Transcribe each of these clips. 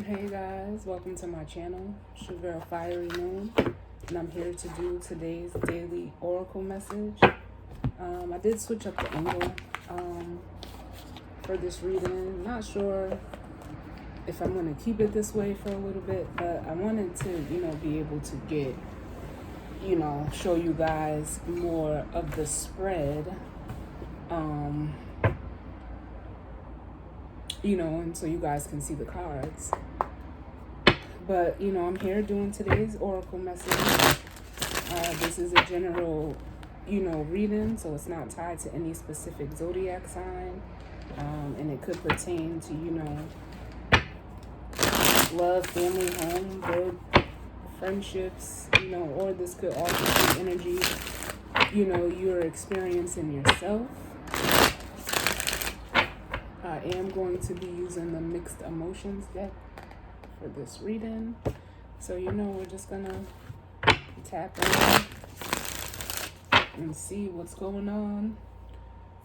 Hey guys, welcome to my channel, Sugar Fiery Moon, and I'm here to do today's daily oracle message. I did switch up the angle for this reading. Not sure if I'm going to keep it this way for a little bit, but I wanted to, be able to get, show you guys more of the spread, and so you guys can see the cards. But, I'm here doing today's oracle message. This is a general, reading, so it's not tied to any specific zodiac sign. And it could pertain to, love, family, home, good friendships, or this could also be energy, you're experiencing yourself. I am going to be using the mixed emotions deck for this reading. So, we're just gonna tap in and see what's going on.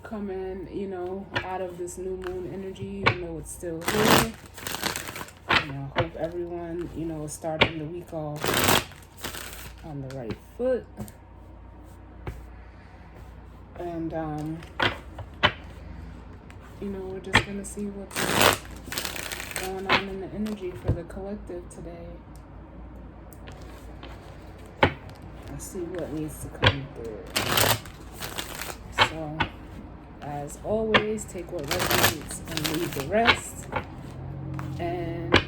Coming, out of this new moon energy, even though it's still here. I hope everyone, is starting the week off on the right foot. And, we're just gonna see what's going on in the energy for the collective today. Let's see what needs to come through. So, as always, take what resonates and leave the rest. And,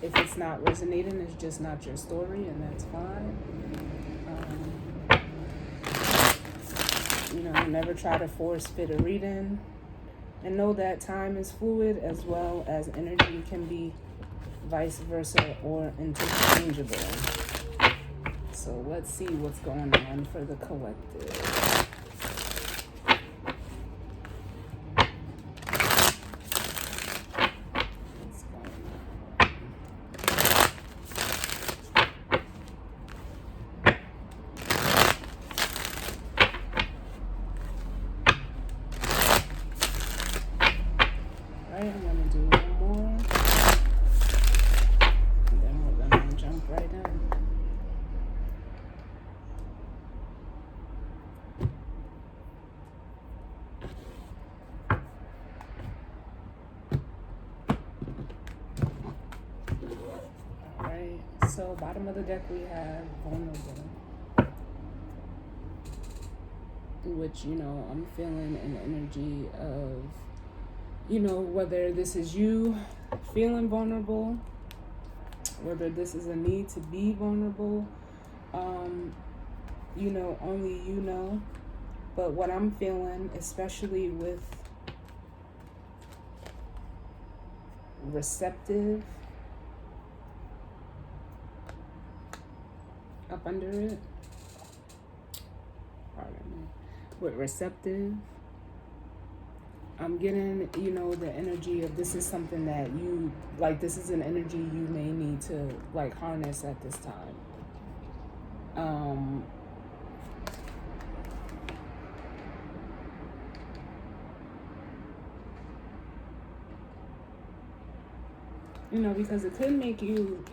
if it's not resonating, it's just not your story, and that's fine. Never try to force fit a reading. And know that time is fluid, as well as energy can be vice versa or interchangeable. So let's see what's going on for the collective. I'm going to do one more, and then we're going to jump right in. Alright, so bottom of the deck we have vulnerable, which, I'm feeling an energy of, whether this is you feeling vulnerable, whether this is a need to be vulnerable, only you know. But what I'm feeling, especially with receptive up under it, pardon me, with receptive, I'm getting, the energy of this is something that you, this is an energy you may need to, harness at this time. Because it could make you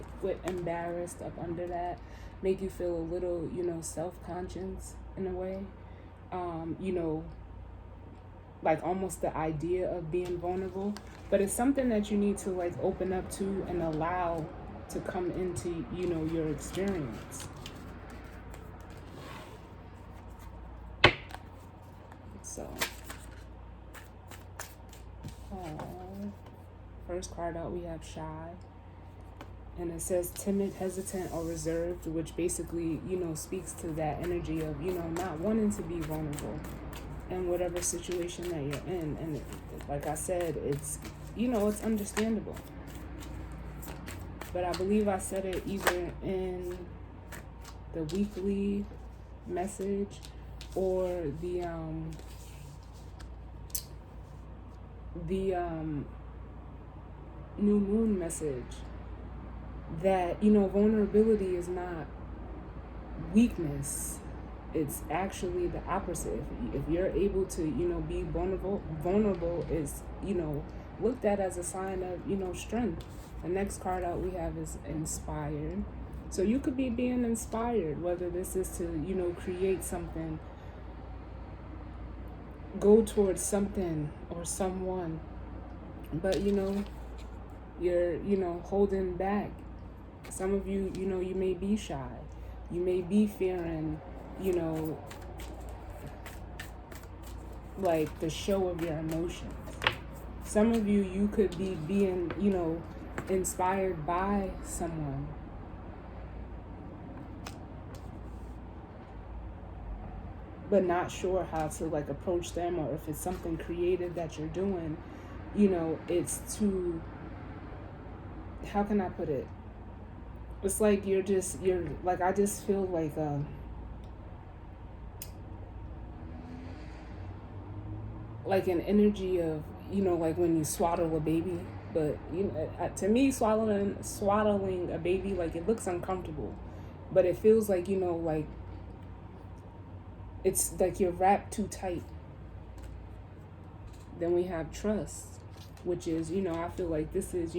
embarrassed up under that, make you feel a little, self-conscious in a way. Almost the idea of being vulnerable, but it's something that you need to open up to and allow to come into, your experience. So, first card out we have Shy, and it says timid, hesitant, or reserved, which basically, speaks to that energy of, not wanting to be vulnerable in whatever situation that you're in. And like I said, it's, it's understandable. But I believe I said it either in the weekly message or the new moon message, that, vulnerability is not weakness. It's actually the opposite. If you're able to, be vulnerable is, looked at as a sign of, strength. The next card out we have is inspired. So you could be being inspired, whether this is to, create something, go towards something or someone. But, you're, holding back. Some of you, you may be shy. You may be fearing, like the show of your emotions. Some of you, you could be being, inspired by someone. But not sure how to like approach them, or if it's something creative that you're doing, it's too, how can I put it? It's like you're like, I just feel like an energy of, like when you swaddle a baby. But, to me, swaddling a baby, like it looks uncomfortable. But it feels like, like it's like you're wrapped too tight. Then we have trust, which is, I feel like this is,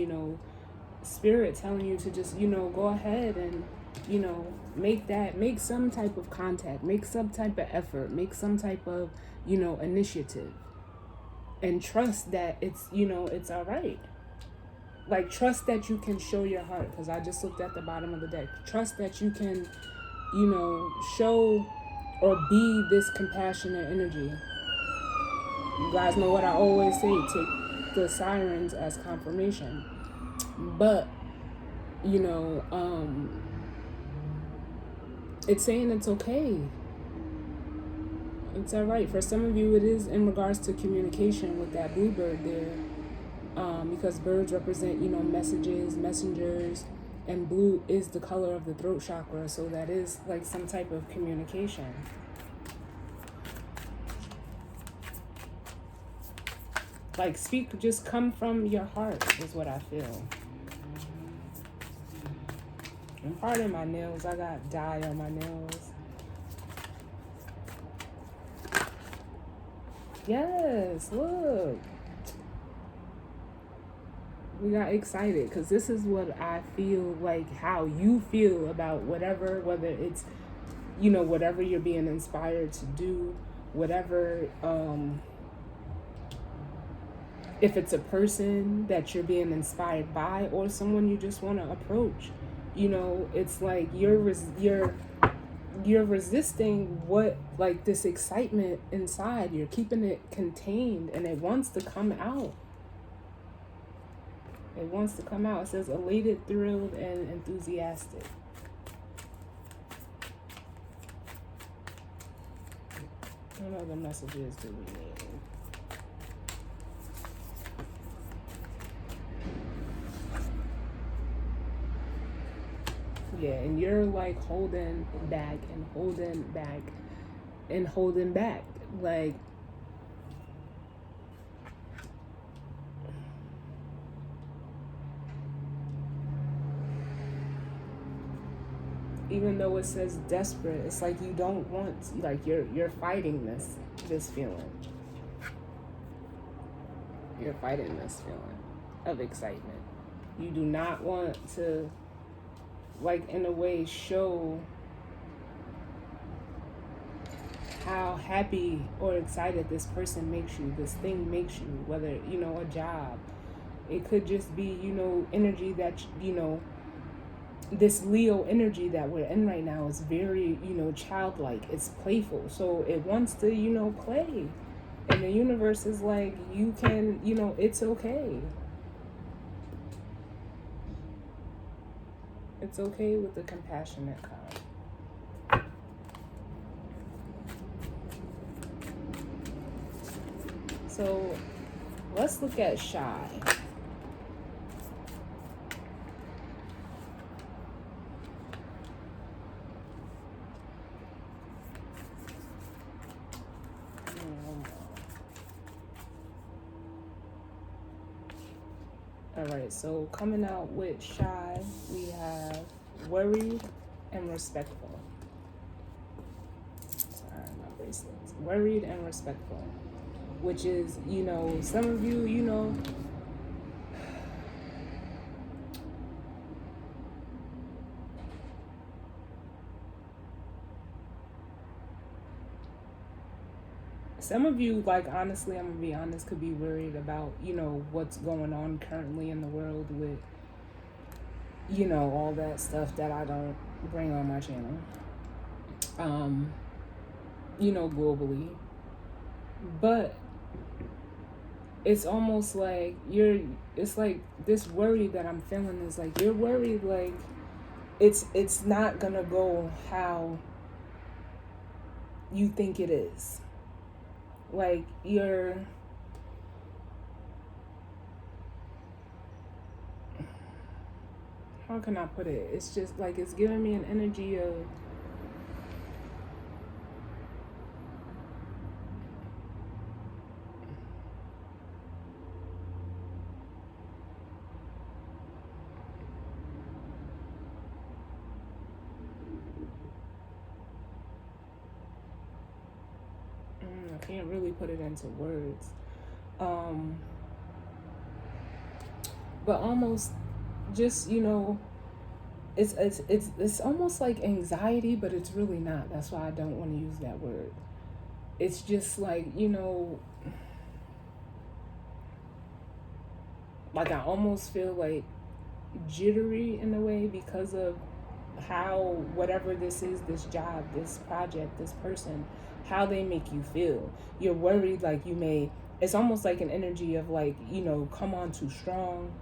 spirit telling you to just, go ahead and, make some type of contact, make some type of effort, make some type of, initiative. And trust that it's, it's all right. Like, trust that you can show your heart, because I just looked at the bottom of the deck. Trust that you can, show or be this compassionate energy. You guys know what I always say, take the sirens as confirmation. But, it's saying it's okay. It's all right. For some of you, it is in regards to communication with that bluebird there. Because birds represent, messages, messengers, and blue is the color of the throat chakra. So that is like some type of communication. Like, speak, just come from your heart is what I feel. And pardon my nails, I got dye on my nails. Yes, look. We got excited because this is what I feel like, how you feel about whatever, whether it's, whatever you're being inspired to do, whatever, if it's a person that you're being inspired by or someone you just want to approach, it's like you're resisting what, like, this excitement inside. You're keeping it contained, and it wants to come out. It wants to come out. It says elated, thrilled, and enthusiastic. What other messages do we need? Yeah, and you're like holding back and holding back and holding back. Like, even though it says desperate, it's like you don't want, like you're fighting this feeling. You're fighting this feeling of excitement. You do not want to, like, in a way, show how happy or excited this person makes you, this thing makes you, whether, a job. It could just be, energy that, this Leo energy that we're in right now is very, childlike. It's playful. So it wants to, play. And the universe is like, you can, it's okay. It's okay with the compassionate card. So let's look at shy. All right, so coming out with shy, we have worried and respectful. Sorry, my bracelets. Worried and respectful, which is, some of you, Some of you, like, honestly, I'm gonna be honest, could be worried about, what's going on currently in the world with, all that stuff that I don't bring on my channel, globally. But it's almost like it's like this worry that I'm feeling is like, you're worried, like, it's not gonna go how you think it is. Like, how can I put it? It's just like, it's giving me an energy of, I can't really put it into words. But almost just, it's almost like anxiety, but it's really not. That's why I don't want to use that word. It's just like, like I almost feel like jittery in a way because of how whatever this is, this job, this project, this person, how they make you feel. You're worried, like it's almost like an energy of like, come on too strong.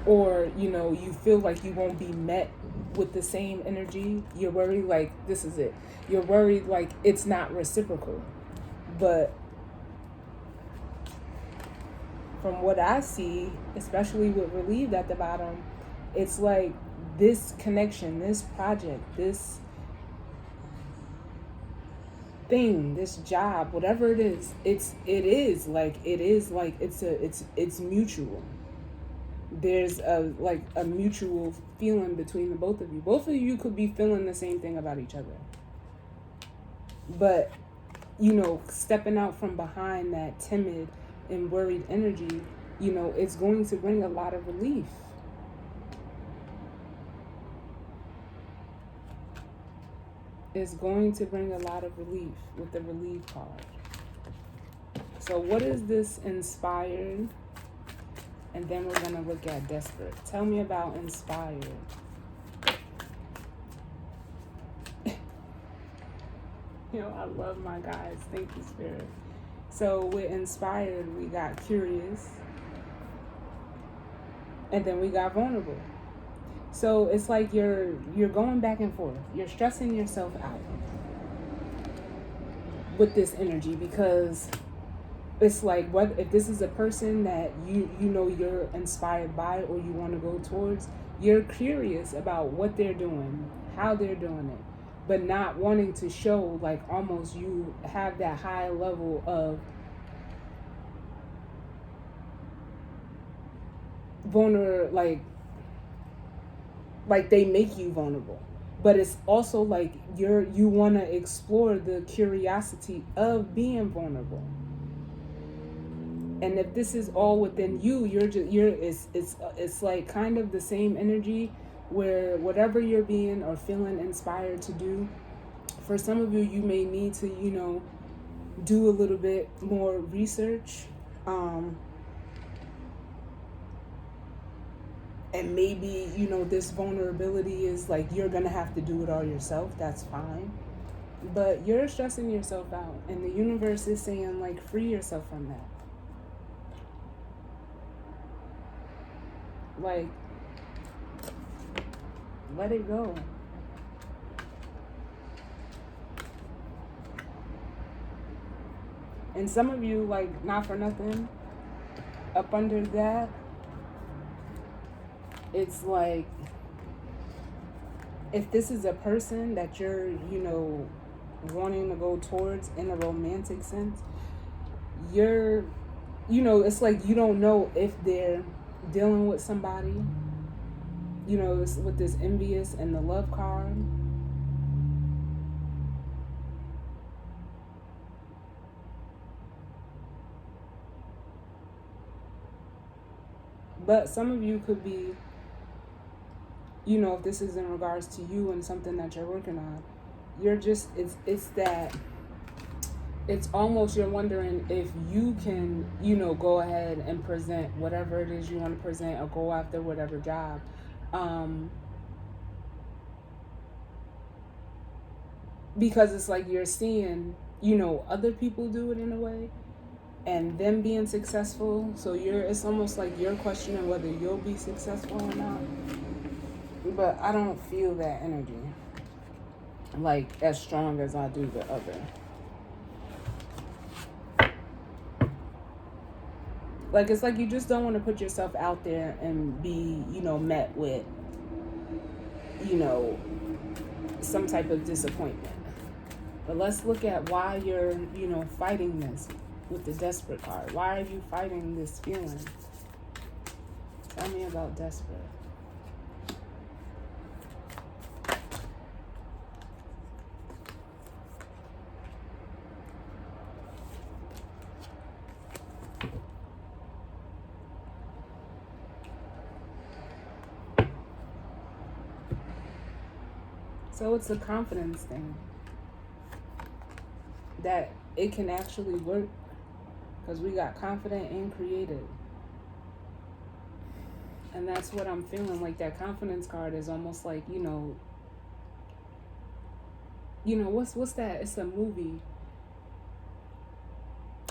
Or, you feel like you won't be met with the same energy. You're worried like, this is it. You're worried like it's not reciprocal. But from what I see, especially with Relieved at the bottom, it's like this connection, this project, this thing, this job, whatever it is, it's mutual. There's a mutual feeling between the both of you. Both of you could be feeling the same thing about each other. But, stepping out from behind that timid and worried energy, it's going to bring a lot of relief. It's going to bring a lot of relief with the Relief card. So what is this Inspired? And then we're going to look at Desperate. Tell me about Inspired. I love my guys. Thank you, Spirit. So with Inspired, we got Curious. And then we got Vulnerable. So it's like you're going back and forth. You're stressing yourself out with this energy, because it's like, what if this is a person that you're inspired by or you want to go towards, you're curious about what they're doing, how they're doing it, but not wanting to show, like, almost you have that high level of vulnerable, like they make you vulnerable. But it's also like you want to explore the curiosity of being vulnerable. And if this is all within you, it's like kind of the same energy where whatever you're being or feeling inspired to do, for some of you, you may need to, do a little bit more research. And maybe, this vulnerability is like, you're going to have to do it all yourself. That's fine. But you're stressing yourself out. And the universe is saying, like, free yourself from that. Like, let it go. And some of you, like, not for nothing, up under that, it's like, if this is a person that you're, wanting to go towards in a romantic sense, you're, it's like you don't know if they're dealing with somebody, it's with this Envious and the Love card. But some of you could be, if this is in regards to you and something that you're working on, you're just, it's that it's almost you're wondering if you can, go ahead and present whatever it is you want to present or go after whatever job. Um, because it's like you're seeing, other people do it in a way and them being successful. So it's almost like you're questioning whether you'll be successful or not. But I don't feel that energy like as strong as I do the other. Like, it's like you just don't want to put yourself out there and be, met with, some type of disappointment. But let's look at why you're, fighting this with the desperate card. Why are you fighting this feeling? Tell me about desperate. So it's a confidence thing that it can actually work because we got confident and creative. And that's what I'm feeling. Like that confidence card is almost like, what's that? It's a movie.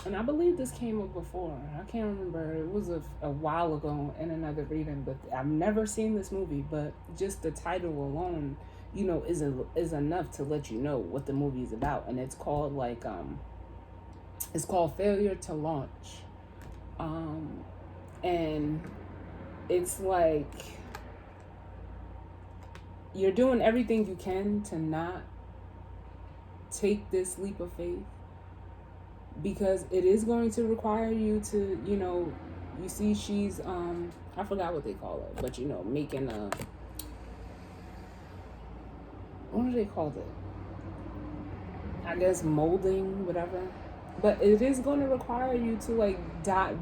And I believe this came up before. I can't remember. It was a while ago in another reading, but I've never seen this movie. But just the title alone, is enough to let you know what the movie is about. And it's called it's called Failure to Launch. And it's like you're doing everything you can to not take this leap of faith, because it is going to require you to, you see she's, I forgot what they call it, but, making a, what do they call it? I guess molding, whatever. But it is going to require you to, like, dive,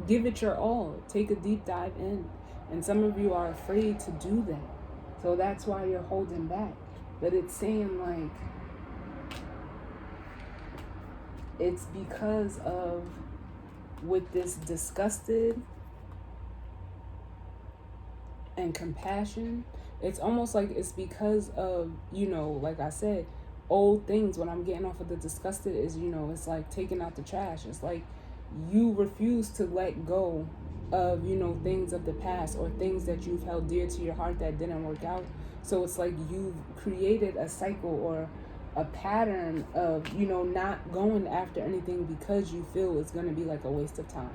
give it your all. Take a deep dive in. And some of you are afraid to do that. So that's why you're holding back. But it's saying, like, it's because of, with this disgusted and compassion, it's almost like it's because of, like I said, old things. When I'm getting off of the disgusted is, it's like taking out the trash. It's like you refuse to let go of, things of the past or things that you've held dear to your heart that didn't work out. So it's like you've created a cycle or a pattern of, not going after anything because you feel it's going to be like a waste of time.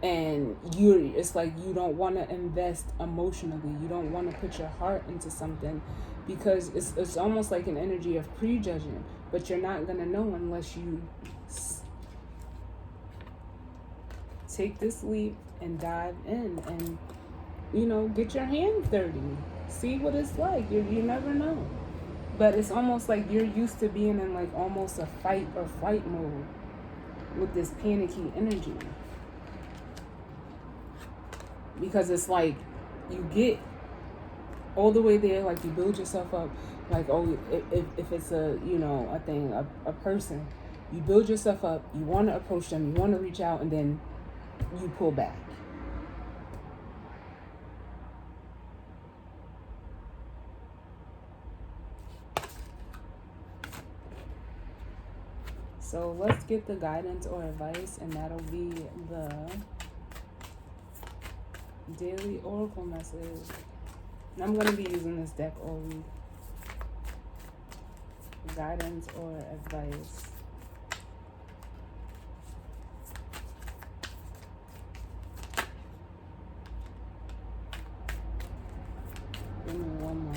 And it's like you don't want to invest emotionally. You don't want to put your heart into something because it's almost like an energy of prejudging, but you're not going to know unless you take this leap and dive in and, get your hands dirty. See what it's like. You never know. But it's almost like you're used to being in like almost a fight or flight mode with this panicky energy. Because it's like you get all the way there, like you build yourself up, like, oh, if it's a thing, a person, you build yourself up, you want to approach them, you want to reach out, and then you pull back. So let's get the guidance or advice, and that'll be the daily oracle message. And I'm going to be using this deck all week. Guidance or advice. Give me one more.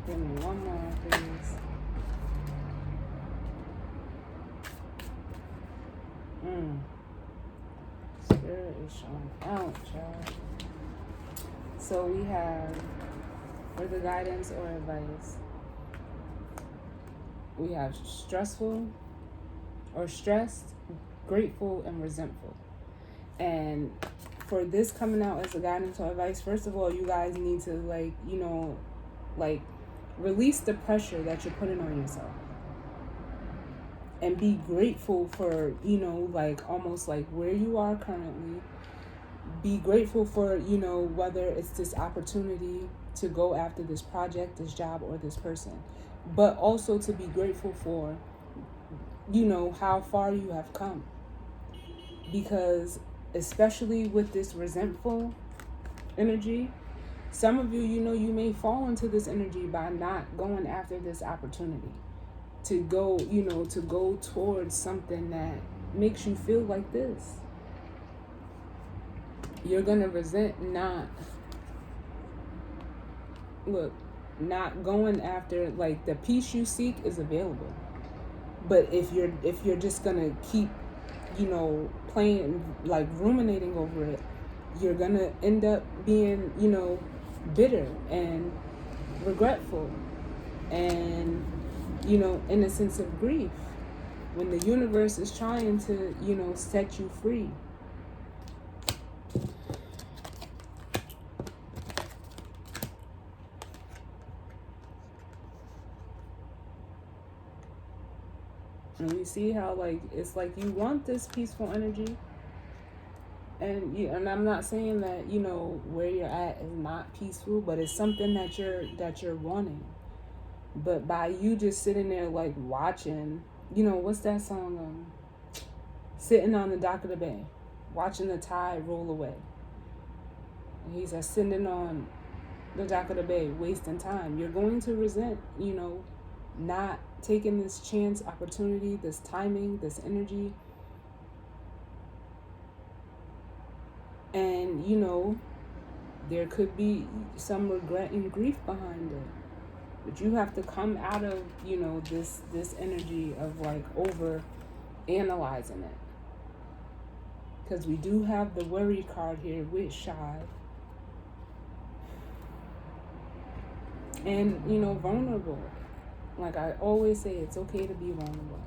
Give me one more, please. Spirit is showing out, child. So we have, for the guidance or advice, we have stressful or stressed, grateful, and resentful. And for this coming out as a guidance or advice, first of all, you guys need to, like, you know, like, release the pressure that you're putting on yourself. And be grateful for, you know, like, almost like where you are currently. Be grateful for, you know, whether it's this opportunity to go after this project, this job, or this person. But also to be grateful for, you know, how far you have come. Because especially with this resentful energy, some of you, you know, you may fall into this energy by not going after this opportunity to go, you know, to go towards something that makes you feel like this. You're gonna resent not going after, like, the peace you seek is available. But if you're just gonna keep, you know, playing, like, ruminating over it, you're gonna end up being, you know, bitter and regretful and, you know, in a sense of grief, when the universe is trying to, you know, set you free. And we see how, like, it's like you want this peaceful energy. And I'm not saying that, you know, where you're at is not peaceful, but it's something that you're wanting. But by you just sitting there, like, watching, you know, what's that song? Sitting on the dock of the bay, watching the tide roll away. And he says, sitting on the dock of the bay, wasting time. You're going to resent, you know, not taking this chance, opportunity, this timing, this energy. And, you know, there could be some regret and grief behind it. But you have to come out of, you know, this energy of, like, over analyzing it. Because we do have the worry card here with Shy. And, you know, vulnerable. Like I always say, it's okay to be vulnerable.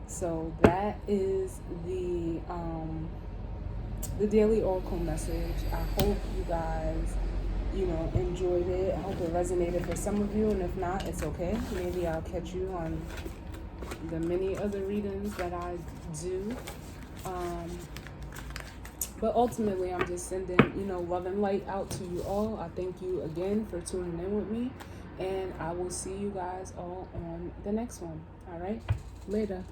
So that is the daily oracle message. I hope you guys, you know, enjoyed it. I hope it resonated for some of you, and if not, it's okay. Maybe I'll catch you on the many other readings that I do. But ultimately, I'm just sending, you know, love and light out to you all. I thank you again for tuning in with me, and I will see you guys all on the next one. All right, later.